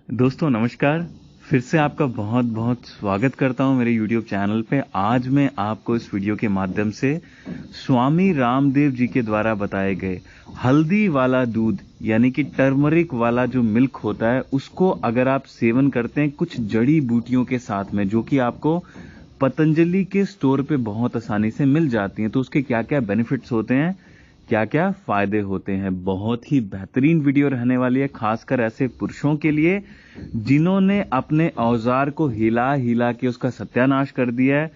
दोस्तों नमस्कार। फिर से आपका बहुत बहुत स्वागत करता हूं मेरे YouTube चैनल पे। आज मैं आपको इस वीडियो के माध्यम से स्वामी रामदेव जी के द्वारा बताए गए हल्दी वाला दूध यानी कि टर्मरिक वाला जो मिल्क होता है, उसको अगर आप सेवन करते हैं कुछ जड़ी बूटियों के साथ में, जो कि आपको पतंजलि के स्टोर पे बहुत आसानी से मिल जाती हैं, तो उसके क्या क्या बेनिफिट्स होते हैं, क्या क्या फायदे होते हैं। बहुत ही बेहतरीन वीडियो रहने वाली है, खासकर ऐसे पुरुषों के लिए जिन्होंने अपने औजार को हिला हिला के उसका सत्यानाश कर दिया है।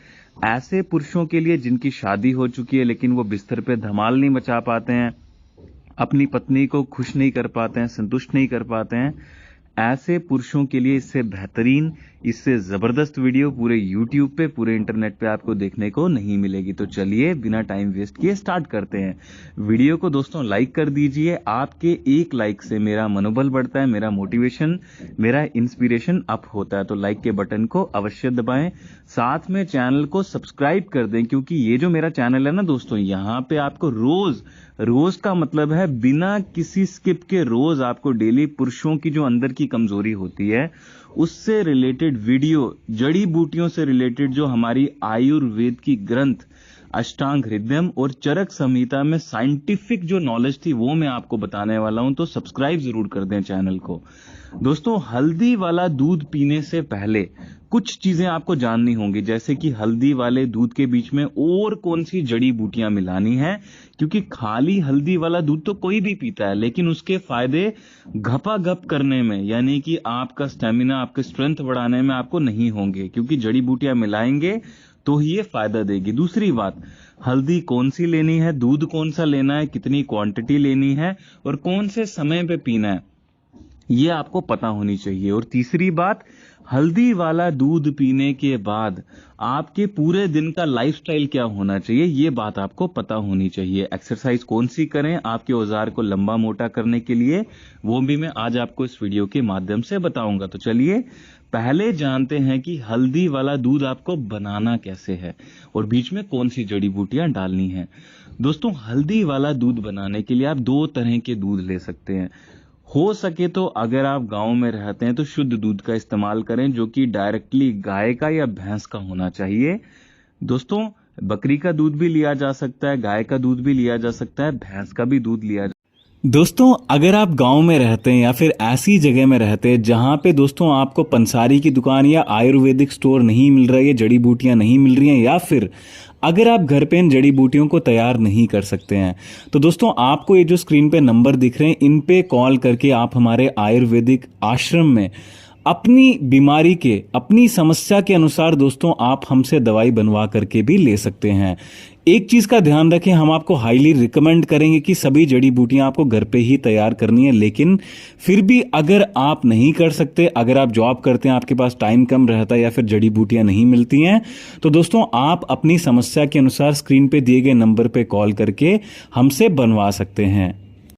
ऐसे पुरुषों के लिए जिनकी शादी हो चुकी है लेकिन वो बिस्तर पे धमाल नहीं मचा पाते हैं, अपनी पत्नी को खुश नहीं कर पाते हैं, संतुष्ट नहीं कर पाते हैं। ऐसे पुरुषों के लिए इससे बेहतरीन, इससे जबरदस्त वीडियो पूरे YouTube पे, पूरे इंटरनेट पे आपको देखने को नहीं मिलेगी। तो चलिए बिना टाइम वेस्ट किए स्टार्ट करते हैं। वीडियो को दोस्तों लाइक कर दीजिए। आपके एक लाइक से मेरा मनोबल बढ़ता है, मेरा मोटिवेशन, मेरा इंस्पिरेशन अप होता है। तो लाइक के बटन को अवश्य दबाएं, साथ में चैनल को सब्सक्राइब कर दें, क्योंकि ये जो मेरा चैनल है ना दोस्तों, यहाँ पे आपको रोज रोज का मतलब है बिना किसी स्किप के रोज आपको डेली पुरुषों की जो अंदर की कमजोरी होती है उससे रिलेटेड वीडियो, जड़ी बूटियों से रिलेटेड जो हमारी आयुर्वेद की ग्रंथ अष्टांग हृदयम और चरक संहिता में साइंटिफिक जो नॉलेज थी वो मैं आपको बताने वाला हूं। तो सब्सक्राइब जरूर कर दें चैनल को। दोस्तों, हल्दी वाला दूध पीने से पहले कुछ चीजें आपको जाननी होंगी, जैसे कि हल्दी वाले दूध के बीच में और कौन सी जड़ी बूटियां मिलानी है, क्योंकि खाली हल्दी वाला दूध तो कोई भी पीता है, लेकिन उसके फायदे घपाघप करने में, यानी कि आपका स्टेमिना, आपके स्ट्रेंथ बढ़ाने में आपको नहीं होंगे, क्योंकि जड़ी बूटियां मिलाएंगे तो ही ये फायदा देगी। दूसरी बात, हल्दी कौन सी लेनी है, दूध कौन सा लेना है, कितनी क्वांटिटी लेनी है और कौन से समय पे पीना है, ये आपको पता होनी चाहिए। और तीसरी बात, हल्दी वाला दूध पीने के बाद आपके पूरे दिन का लाइफस्टाइल क्या होना चाहिए, ये बात आपको पता होनी चाहिए। एक्सरसाइज कौन सी करें आपके औजार को लंबा मोटा करने के लिए, वो भी मैं आज आपको इस वीडियो के माध्यम से बताऊंगा। तो चलिए पहले जानते हैं कि हल्दी वाला दूध आपको बनाना कैसे है और बीच में कौन सी जड़ी बूटियां डालनी है। दोस्तों, हल्दी वाला दूध बनाने के लिए आप दो तरह के दूध ले सकते हैं। हो सके तो अगर आप गांव में रहते हैं तो शुद्ध दूध का इस्तेमाल करें, जो कि डायरेक्टली गाय का या भैंस का होना चाहिए। दोस्तों, बकरी का दूध भी लिया जा सकता है, गाय का दूध भी लिया जा सकता है, भैंस का भी दूध लिया। दोस्तों, अगर आप गांव में रहते हैं या फिर ऐसी जगह में रहते हैं जहां पे दोस्तों आपको पंसारी की दुकान या आयुर्वेदिक स्टोर नहीं मिल रही है, जड़ी बूटियां नहीं मिल रही हैं, या फिर अगर आप घर पे इन जड़ी बूटियों को तैयार नहीं कर सकते हैं, तो दोस्तों आपको ये जो स्क्रीन पे नंबर दिख रहे हैं, इन पे कॉल करके आप हमारे आयुर्वेदिक आश्रम में अपनी बीमारी के, अपनी समस्या के अनुसार दोस्तों आप हमसे दवाई बनवा करके भी ले सकते हैं। एक चीज का ध्यान रखें, हम आपको हाईली रिकमेंड करेंगे कि सभी जड़ी बूटियां आपको घर पे ही तैयार करनी है, लेकिन फिर भी अगर आप नहीं कर सकते, अगर आप जॉब करते हैं, आपके पास टाइम कम रहता है या फिर जड़ी बूटियां नहीं मिलती हैं, तो दोस्तों आप अपनी समस्या के अनुसार स्क्रीन पे दिए गए नंबर पे कॉल करके हमसे बनवा सकते हैं।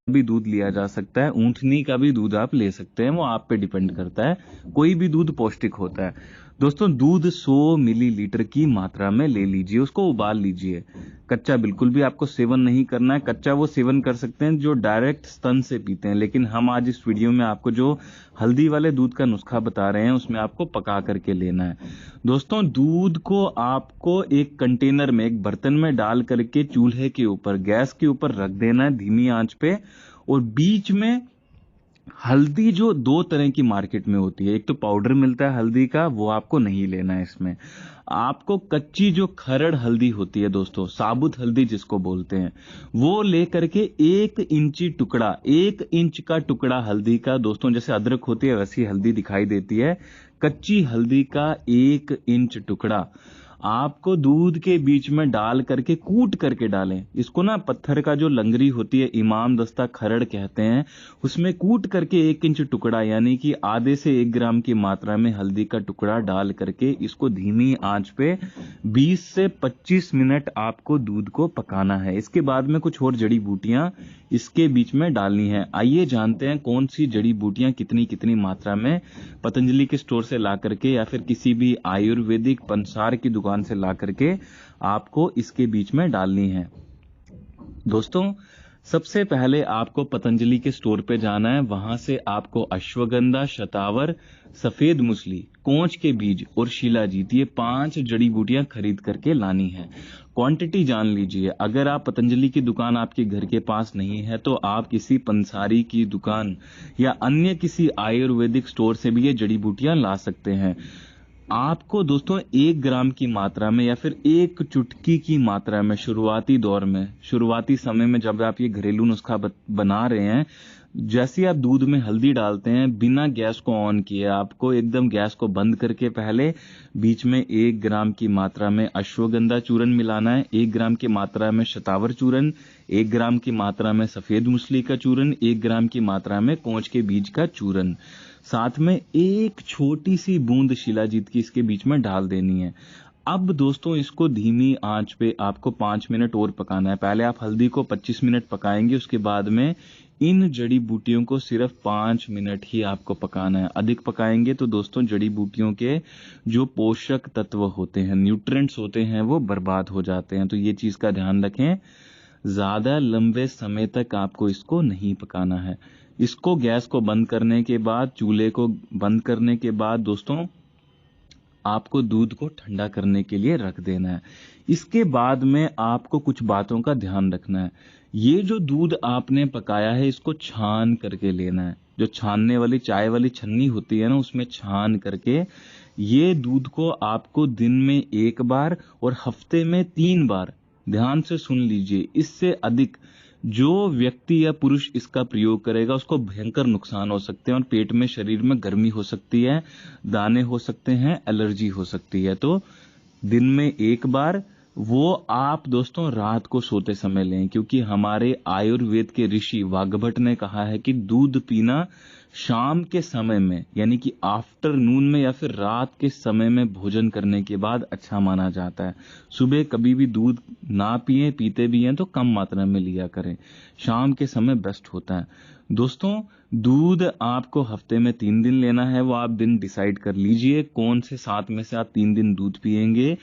भी दूध लिया जा सकता है, ऊंटनी का भी दूध आप ले सकते हैं, वो आप पे डिपेंड करता है। कोई भी दूध पौष्टिक होता है। दोस्तों, दूध 100 मिलीलीटर की मात्रा में ले लीजिए, उसको उबाल लीजिए। कच्चा बिल्कुल भी आपको सेवन नहीं करना है। कच्चा वो सेवन कर सकते हैं जो डायरेक्ट स्तन से पीते हैं, लेकिन हम आज इस वीडियो में आपको जो हल्दी वाले दूध का नुस्खा बता रहे हैं उसमें आपको पका करके लेना है। दोस्तों, दूध को आपको एक कंटेनर में, एक बर्तन में डाल करके चूल्हे के ऊपर, गैस के ऊपर रख देना है धीमी आंच पे, और बीच में हल्दी जो दो तरह की मार्केट में होती है, एक तो पाउडर मिलता है हल्दी का, वो आपको नहीं लेना है। इसमें आपको कच्ची जो खरड़ हल्दी होती है दोस्तों, साबुत हल्दी जिसको बोलते हैं, वो लेकर के 1 इंची टुकड़ा, 1 इंच का टुकड़ा हल्दी का, दोस्तों जैसे अदरक होती है वैसी हल्दी दिखाई देती है, कच्ची हल्दी का 1 इंच टुकड़ा आपको दूध के बीच में डाल करके कूट करके डालें। इसको ना पत्थर का जो लंगरी होती है, इमाम दस्ता खरड़ कहते हैं, उसमें कूट करके 1 इंच टुकड़ा, यानी कि आधे से 1 ग्राम की मात्रा में हल्दी का टुकड़ा डाल करके इसको धीमी आंच पे 20 से 25 मिनट आपको दूध को पकाना है। इसके बाद में कुछ और जड़ी बूटियां इसके बीच में डालनी है। आइए जानते हैं कौन सी जड़ी बूटियां कितनी कितनी मात्रा में पतंजलि के स्टोर से ला करके या फिर किसी भी आयुर्वेदिक पंसार की दुकान से ला करके आपको इसके बीच में डालनी है। दोस्तों, सबसे पहले आपको पतंजलि के स्टोर पे जाना है, वहां से आपको अश्वगंधा, शतावर, सफेद मुसली, कोंच के बीज और शिलाजीत, ये 5 जड़ी बूटियां खरीद करके लानी है। क्वांटिटी जान लीजिए। अगर आप पतंजलि की दुकान आपके घर के पास नहीं है तो आप किसी पंसारी की दुकान या अन्य किसी आयुर्वेदिक स्टोर से भी ये जड़ी बूटियां ला सकते हैं। आपको दोस्तों 1 ग्राम की मात्रा में या फिर 1 चुटकी की मात्रा में शुरुआती दौर में, शुरुआती समय में जब आप ये घरेलू नुस्खा बना रहे हैं, जैसे आप दूध में हल्दी डालते हैं, बिना गैस को ऑन किए आपको एकदम गैस को बंद करके पहले बीच में 1 ग्राम की मात्रा में अश्वगंधा चूर्ण मिलाना है, 1 ग्राम की मात्रा में शतावर चूर्ण, 1 ग्राम की मात्रा में सफेद मूसली का चूर्ण, 1 ग्राम की मात्रा में कोंच के बीज का चूर्ण, साथ में 1 छोटी सी बूंद शिलाजीत की इसके बीच में डाल देनी है। अब दोस्तों इसको धीमी आंच पे आपको 5 मिनट और पकाना है। पहले आप हल्दी को 25 मिनट पकाएंगे, उसके बाद में इन जड़ी बूटियों को सिर्फ 5 मिनट ही आपको पकाना है। अधिक पकाएंगे तो दोस्तों जड़ी बूटियों के जो पोषक तत्व होते हैं, न्यूट्रिएंट्स होते हैं, वो बर्बाद हो जाते हैं। तो ये चीज का ध्यान रखें, ज्यादा लंबे समय तक आपको इसको नहीं पकाना है। इसको गैस को बंद करने के बाद, चूल्हे को बंद करने के बाद दोस्तों आपको दूध को ठंडा करने के लिए रख देना है। इसके बाद में आपको कुछ बातों का ध्यान रखना है। ये जो दूध आपने पकाया है इसको छान करके लेना है। जो छानने वाली चाय वाली छन्नी होती है ना, उसमें छान करके ये दूध को आपको दिन में 1 बार और हफ्ते में 3 बार, ध्यान से सुन लीजिए, इससे अधिक जो व्यक्ति या पुरुष इसका प्रयोग करेगा उसको भयंकर नुकसान हो सकते हैं और पेट में, शरीर में गर्मी हो सकती है, दाने हो सकते हैं, एलर्जी हो सकती है। तो दिन में 1 बार, वो आप दोस्तों रात को सोते समय लें, क्योंकि हमारे आयुर्वेद के ऋषि वाग्भट ने कहा है कि दूध पीना शाम के समय में, यानी कि आफ्टरनून में या फिर रात के समय में भोजन करने के बाद अच्छा माना जाता है। सुबह कभी भी दूध ना पिए, पीते भी हैं तो कम मात्रा में लिया करें। शाम के समय बेस्ट होता है। दोस्तों दूध आपको हफ्ते में 3 दिन लेना है, वो आप दिन डिसाइड कर लीजिए कौन से 7 में से आप 3 दिन दूध पिएंगे।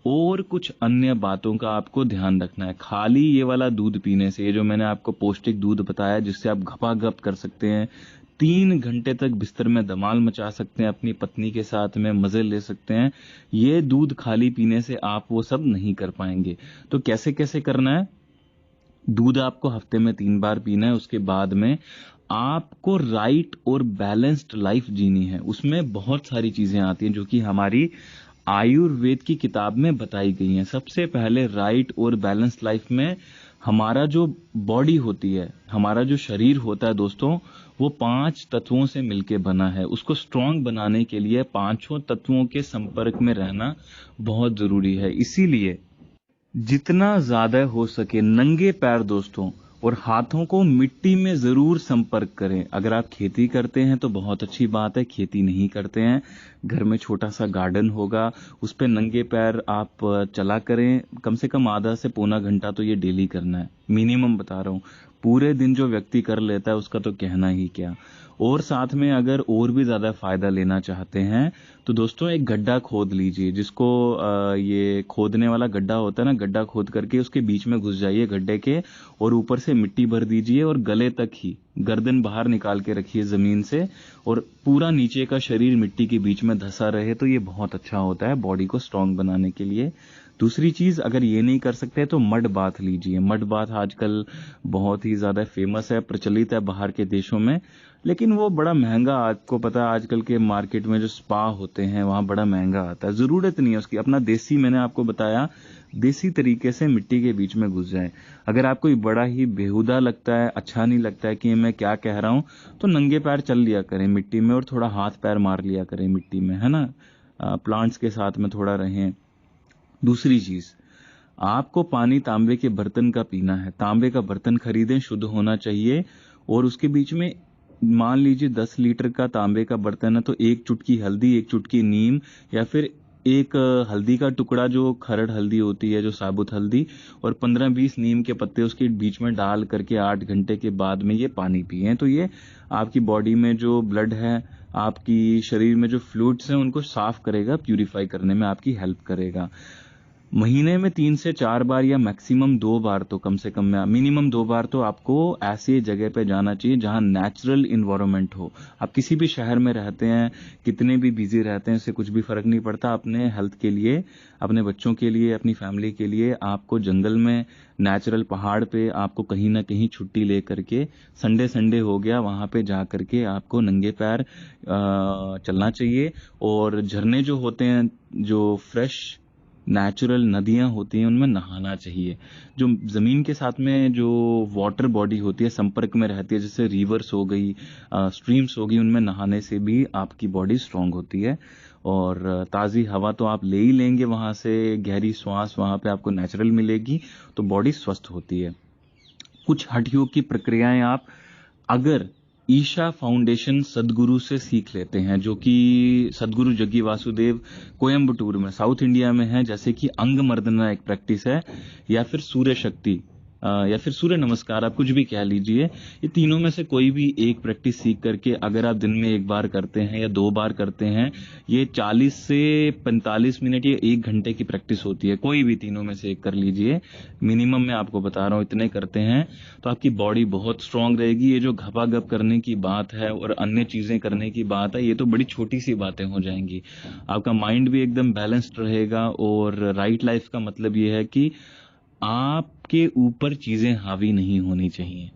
और कुछ अन्य बातों का आपको ध्यान रखना है। खाली ये वाला दूध पीने से, ये जो मैंने आपको पौष्टिक दूध बताया जिससे आप घपाघप कर सकते हैं, 3 घंटे तक बिस्तर में धमाल मचा सकते हैं, अपनी पत्नी के साथ में मजे ले सकते हैं, ये दूध खाली पीने से आप वो सब नहीं कर पाएंगे। तो कैसे कैसे करना है? दूध आपको हफ्ते में 3 बार पीना है। उसके बाद में आपको राइट और बैलेंस्ड लाइफ जीनी है। उसमें बहुत सारी चीजें आती हैं जो कि हमारी आयुर्वेद की किताब में बताई गई हैं। सबसे पहले राइट और बैलेंस्ड लाइफ में हमारा जो बॉडी होती है, हमारा जो शरीर होता है दोस्तों, वो 5 तत्वों से मिलके बना है। उसको स्ट्रांग बनाने के लिए 5 तत्वों के संपर्क में रहना बहुत जरूरी है। इसीलिए जितना ज्यादा हो सके नंगे पैर दोस्तों और हाथों को मिट्टी में जरूर संपर्क करें। अगर आप खेती करते हैं तो बहुत अच्छी बात है, खेती नहीं करते हैं, घर में छोटा सा गार्डन होगा, उस पे नंगे पैर आप चला करें। कम से कम आधा से पौना घंटा तो ये डेली करना है, मिनिमम बता रहा हूँ। पूरे दिन जो व्यक्ति कर लेता है उसका तो कहना ही क्या। और साथ में अगर और भी ज्यादा फायदा लेना चाहते हैं तो दोस्तों एक गड्ढा खोद लीजिए, जिसको ये खोदने वाला गड्ढा होता है ना, गड्ढा खोद करके उसके बीच में घुस जाइए गड्ढे के, और ऊपर से मिट्टी भर दीजिए और गले तक ही, गर्दन बाहर निकाल के रखिए जमीन से, और पूरा नीचे का शरीर मिट्टी के बीच में धंसा रहे। तो ये बहुत अच्छा होता है बॉडी को स्ट्रांग बनाने के लिए। दूसरी चीज, अगर ये नहीं कर सकते तो मड बाथ लीजिए। मड बाथ आजकल बहुत ही ज्यादा फेमस है, प्रचलित है बाहर के देशों में, लेकिन वो बड़ा महंगा, आपको पता है आजकल के मार्केट में जो स्पा होते हैं वहां बड़ा महंगा आता है, जरूरत नहीं है उसकी। अपना देसी, मैंने आपको बताया, देसी तरीके से मिट्टी के बीच में घुस जाए। अगर आपको बड़ा ही बेहुदा लगता है, अच्छा नहीं लगता है कि मैं क्या कह रहा हूं, तो नंगे पैर चल लिया करें मिट्टी में और थोड़ा हाथ पैर मार लिया करें मिट्टी में, है ना, प्लांट्स के साथ में थोड़ा रहें। दूसरी चीज, आपको पानी तांबे के बर्तन का पीना है। तांबे का बर्तन खरीदें, शुद्ध होना चाहिए, और उसके बीच में मान लीजिए 10 लीटर का तांबे का बर्तन है तो 1 चुटकी हल्दी, 1 चुटकी नीम, या फिर एक हल्दी का टुकड़ा, जो खरड़ हल्दी होती है, जो साबुत हल्दी, और 15-20 नीम के पत्ते उसके बीच में डाल करके 8 घंटे के बाद में ये पानी पिए। तो ये आपकी बॉडी में जो ब्लड है, आपकी शरीर में जो फ्लूइड्स हैं, उनको साफ करेगा, प्यूरिफाई करने में आपकी हेल्प करेगा। महीने में 3 से 4 बार या मैक्सिमम 2 बार तो कम से कम मिनिमम 2 बार तो आपको ऐसी जगह पे जाना चाहिए जहां नेचुरल इन्वायरमेंट हो। आप किसी भी शहर में रहते हैं, कितने भी बिजी रहते हैं, इससे कुछ भी फर्क नहीं पड़ता। अपने हेल्थ के लिए, अपने बच्चों के लिए, अपनी फैमिली के लिए आपको जंगल में, नेचुरल पहाड़ पे आपको कहीं ना कहीं छुट्टी ले करके, संडे संडे हो गया, वहां पे जा करके आपको नंगे पैर चलना चाहिए। और झरने जो होते हैं, जो फ्रेश नेचुरल नदियां होती हैं, उनमें नहाना चाहिए। जो जमीन के साथ में जो वाटर बॉडी होती है, संपर्क में रहती है, जैसे रिवर्स हो गई, स्ट्रीम्स हो गई, उनमें नहाने से भी आपकी बॉडी स्ट्रांग होती है। और ताज़ी हवा तो आप ले ही लेंगे वहां से, गहरी श्वास वहां पे आपको नेचुरल मिलेगी, तो बॉडी स्वस्थ होती है। कुछ हठ योग की प्रक्रियाएं आप अगर ईशा फाउंडेशन सदगुरु से सीख लेते हैं, जो कि सदगुरु जग्गी वासुदेव कोयम्बटूर में साउथ इंडिया में है, जैसे कि अंग मर्दना एक प्रैक्टिस है, या फिर सूर्य शक्ति, या फिर सूर्य नमस्कार, आप कुछ भी कह लीजिए। ये तीनों में से कोई भी एक प्रैक्टिस सीख करके अगर आप दिन में 1 बार करते हैं या 2 बार करते हैं, ये 40 से 45 मिनट या 1 घंटे की प्रैक्टिस होती है। कोई भी तीनों में से एक कर लीजिए, मिनिमम मैं आपको बता रहा हूँ, इतने करते हैं तो आपकी बॉडी बहुत स्ट्रांग रहेगी। ये जो घपाघप करने की बात है और अन्य चीजें करने की बात है, ये तो बड़ी छोटी सी बातें हो जाएंगी। आपका माइंड भी एकदम बैलेंस्ड रहेगा। और राइट लाइफ का मतलब ये है कि आपके ऊपर चीजें हावी नहीं होनी चाहिए।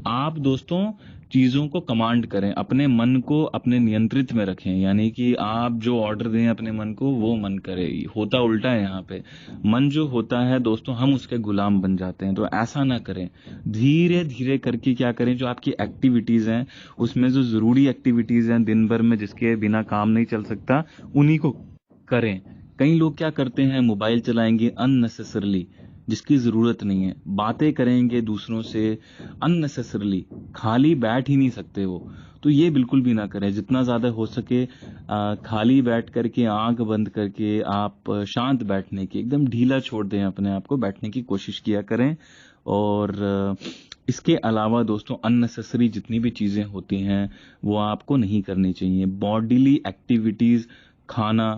आप दोस्तों चीजों को कमांड करें, अपने मन को अपने नियंत्रित में रखें, यानी कि आप जो ऑर्डर दें अपने मन को, वो मन करे। होता उल्टा है यहाँ पे, मन जो होता है दोस्तों, हम उसके गुलाम बन जाते हैं। तो ऐसा ना करें, धीरे धीरे करके क्या करें, जो आपकी एक्टिविटीज हैं, उसमें जो जरूरी एक्टिविटीज हैं दिन भर में, जिसके बिना काम नहीं चल सकता, उन्हीं को करें। कई लोग क्या करते हैं, मोबाइल चलाएंगे अननेसेसरली, जिसकी जरूरत नहीं है, बातें करेंगे दूसरों से अननेसेसरली, खाली बैठ ही नहीं सकते वो। तो ये बिल्कुल भी ना करें। जितना ज्यादा हो सके खाली बैठ करके, आंख बंद करके, आप शांत बैठने की, एकदम ढीला छोड़ दें अपने आप को, बैठने की कोशिश किया करें। और इसके अलावा दोस्तों अननेसेसरी जितनी भी चीजें होती हैं वो आपको नहीं करनी चाहिए। बॉडीली एक्टिविटीज, खाना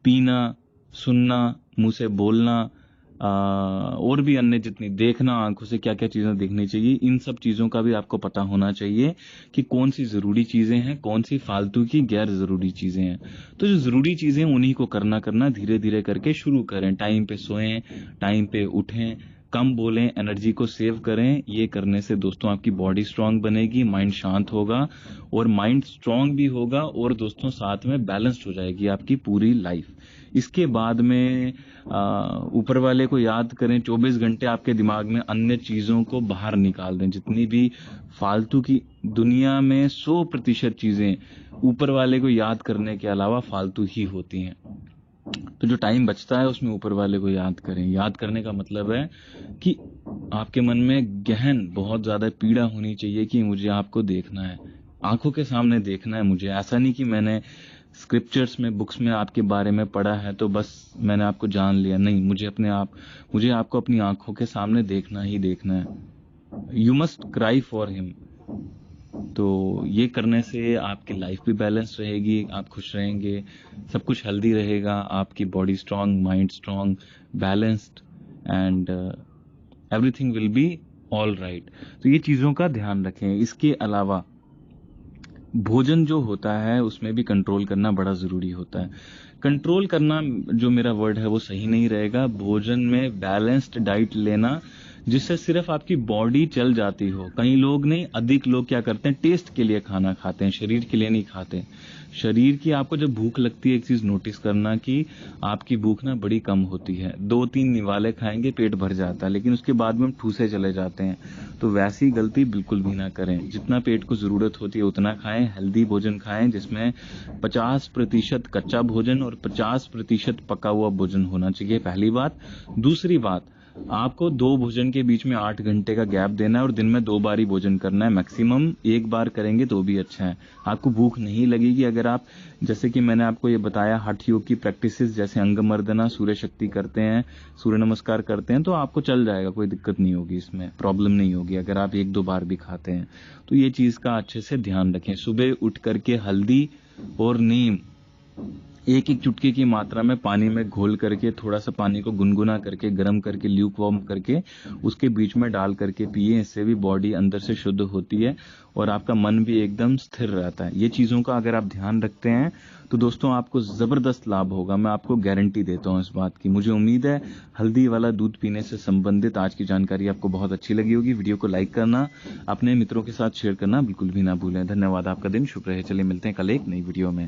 पीना, सुनना, मुंह से बोलना, और भी अन्य जितनी, देखना, आंखों से क्या क्या चीजें देखनी चाहिए, इन सब चीजों का भी आपको पता होना चाहिए कि कौन सी जरूरी चीजें हैं, कौन सी फालतू की गैर जरूरी चीजें हैं। तो जो जरूरी चीजें उन्हीं को करना धीरे धीरे करके शुरू करें। टाइम पे सोएं, टाइम पे उठें, कम बोलें, एनर्जी को सेव करें। ये करने से दोस्तों आपकी बॉडी स्ट्रांग बनेगी, माइंड शांत होगा, और माइंड स्ट्रांग भी होगा, और दोस्तों साथ में बैलेंस्ड हो जाएगी आपकी पूरी लाइफ। इसके बाद में ऊपर वाले को याद करें, 24 घंटे आपके दिमाग में अन्य चीजों को बाहर निकाल दें। जितनी भी फालतू की दुनिया में 100% चीजें ऊपर वाले को याद करने के अलावा फालतू ही होती हैं। तो जो टाइम बचता है उसमें ऊपर वाले को याद करें। याद करने का मतलब है कि आपके मन में गहन बहुत ज्यादा पीड़ा होनी चाहिए कि मुझे आपको देखना है, आंखों के सामने देखना है मुझे। ऐसा नहीं कि मैंने स्क्रिप्चर्स में, बुक्स में आपके बारे में पढ़ा है तो बस मैंने आपको जान लिया। नहीं, मुझे आपको अपनी आंखों के सामने देखना ही देखना है। You must cry for him. तो ये करने से आपकी लाइफ भी बैलेंस रहेगी, आप खुश रहेंगे, सब कुछ हेल्दी रहेगा, आपकी body strong, mind strong, balanced, and everything will be all right. तो ये चीजों का ध्यान रखें। इसके अलावा भोजन जो होता है उसमें भी कंट्रोल करना बड़ा जरूरी होता है। कंट्रोल करना जो मेरा वर्ड है वो सही नहीं रहेगा। भोजन में बैलेंस्ड डाइट लेना, जिससे सिर्फ आपकी बॉडी चल जाती हो। कई लोग नहीं, अधिक लोग क्या करते हैं, टेस्ट के लिए खाना खाते हैं, शरीर के लिए नहीं खाते। शरीर की, आपको जब भूख लगती है, एक चीज नोटिस करना कि आपकी भूख ना बड़ी कम होती है। 2-3 निवाले खाएंगे पेट भर जाता है, लेकिन उसके बाद में हम ठूसे चले जाते हैं। तो वैसी गलती बिल्कुल भी ना करें। जितना पेट को जरूरत होती है उतना खाएं, हेल्दी भोजन खाएं, जिसमें 50% कच्चा भोजन और 50% पका हुआ भोजन होना चाहिए, पहली बात। दूसरी बात, आपको 2 भोजन के बीच में 8 घंटे का गैप देना है, और दिन में 2 बार ही भोजन करना है। मैक्सिमम 1 बार करेंगे तो भी अच्छा है। आपको भूख नहीं लगेगी अगर आप, जैसे कि मैंने आपको ये बताया, हठ योग की प्रैक्टिसेस जैसे अंग मर्दना, सूर्य शक्ति करते हैं, सूर्य नमस्कार करते हैं, तो आपको चल जाएगा, कोई दिक्कत नहीं होगी, इसमें प्रॉब्लम नहीं होगी अगर आप 1-2 बार भी खाते हैं। तो ये चीज का अच्छे से ध्यान रखें। सुबह उठ करके हल्दी और नीम एक एक चुटकी की मात्रा में पानी में घोल करके, थोड़ा सा पानी को गुनगुना करके, गर्म करके, ल्यूक वार्म करके उसके बीच में डाल करके पिए। इससे भी बॉडी अंदर से शुद्ध होती है और आपका मन भी एकदम स्थिर रहता है। ये चीजों का अगर आप ध्यान रखते हैं तो दोस्तों आपको जबरदस्त लाभ होगा, मैं आपको गारंटी देता हूँ इस बात की। मुझे उम्मीद है हल्दी वाला दूध पीने से संबंधित आज की जानकारी आपको बहुत अच्छी लगी होगी। वीडियो को लाइक करना, अपने मित्रों के साथ शेयर करना बिल्कुल भी ना भूलें। धन्यवाद, आपका दिन शुभ रहे। चलिए मिलते हैं कल एक नई वीडियो में।